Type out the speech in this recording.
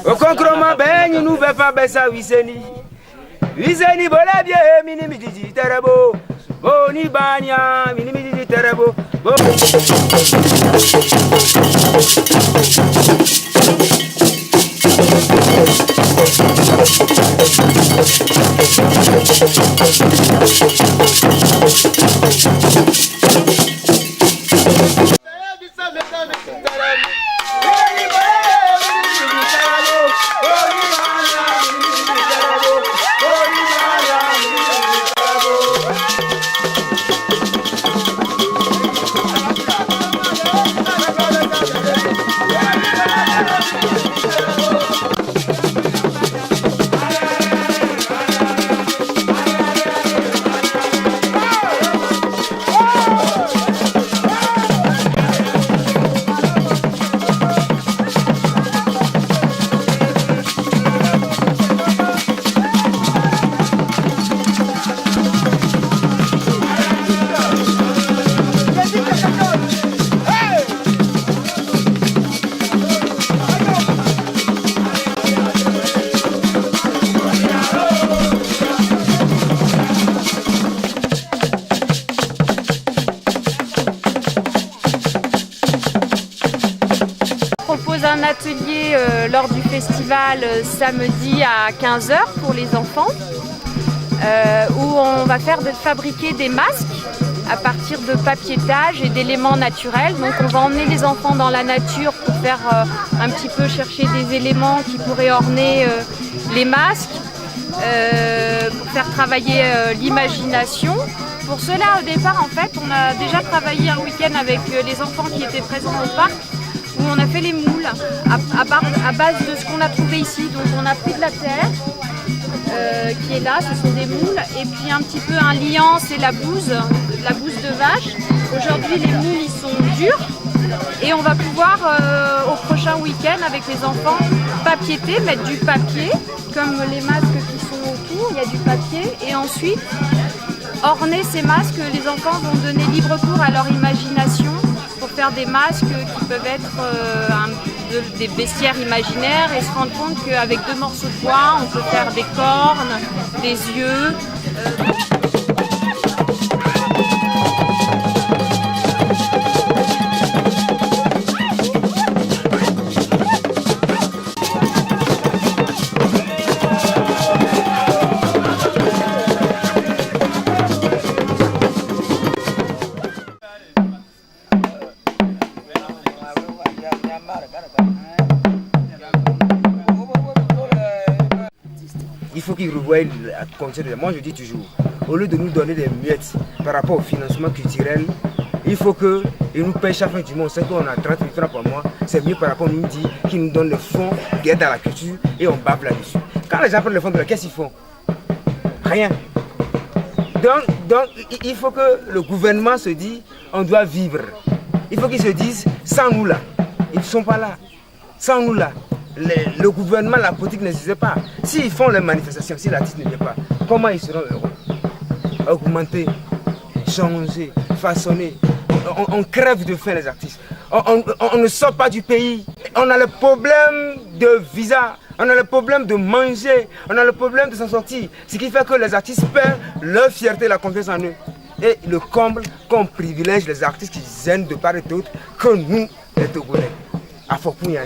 Au concrement, ben, nous ne pas baisser Wiseni. Wiseni, bola bien, minimi didi terebo. Boni banya, minimi didi terebo. Propose un atelier lors du festival samedi à 15 h pour les enfants où on va fabriquer des masques à partir de papiétage et d'éléments naturels. Donc on va emmener les enfants dans la nature pour faire un petit peu chercher des éléments qui pourraient orner les masques, pour faire travailler l'imagination. Pour cela, au départ, en fait, on a déjà travaillé un week-end avec les enfants qui étaient présents au parc, où on a fait les moules à base de ce qu'on a trouvé ici. Donc on a pris de la terre qui est là, ce sont des moules, et puis un petit peu un liant, c'est la bouse de vache. Aujourd'hui les moules ils sont durs et on va pouvoir au prochain week-end avec les enfants papiéter, mettre du papier comme les masques qui sont autour, il y a du papier, et ensuite orner ces masques. Les enfants vont donner libre cours à leur imagination pour faire des masques qui peuvent être des bestiaires imaginaires et se rendre compte qu'avec 2 morceaux de bois, on peut faire des cornes, des yeux. Il faut qu'ils revoient la condition de... Moi je dis toujours, au lieu de nous donner des miettes par rapport au financement culturel, il faut qu'ils nous payent chaque fin du mois. On sait qu'on a 30 000 francs par mois. C'est mieux par rapport à nous dire qu'ils nous donnent le fonds d'aide à la culture et on bave là-dessus. Quand les gens prennent le fonds de la caisse, qu'est-ce qu'ils font? Rien. Donc il faut que le gouvernement se dise on doit vivre. Il faut qu'ils se disent sans nous là, ils ne sont pas là. Sans nous là, le gouvernement, la politique n'existe pas. S'ils font les manifestations, si l'artiste ne vient pas, comment ils seront heureux? Augmenter, changer, façonner. On crève de faim les artistes. On ne sort pas du pays. On a le problème de visa. On a le problème de manger. On a le problème de s'en sortir. Ce qui fait que les artistes perdent leur fierté et la confiance en eux. Et le comble qu'on privilège les artistes qui viennent de part et d'autre que nous, les Togolais. À Fopouya,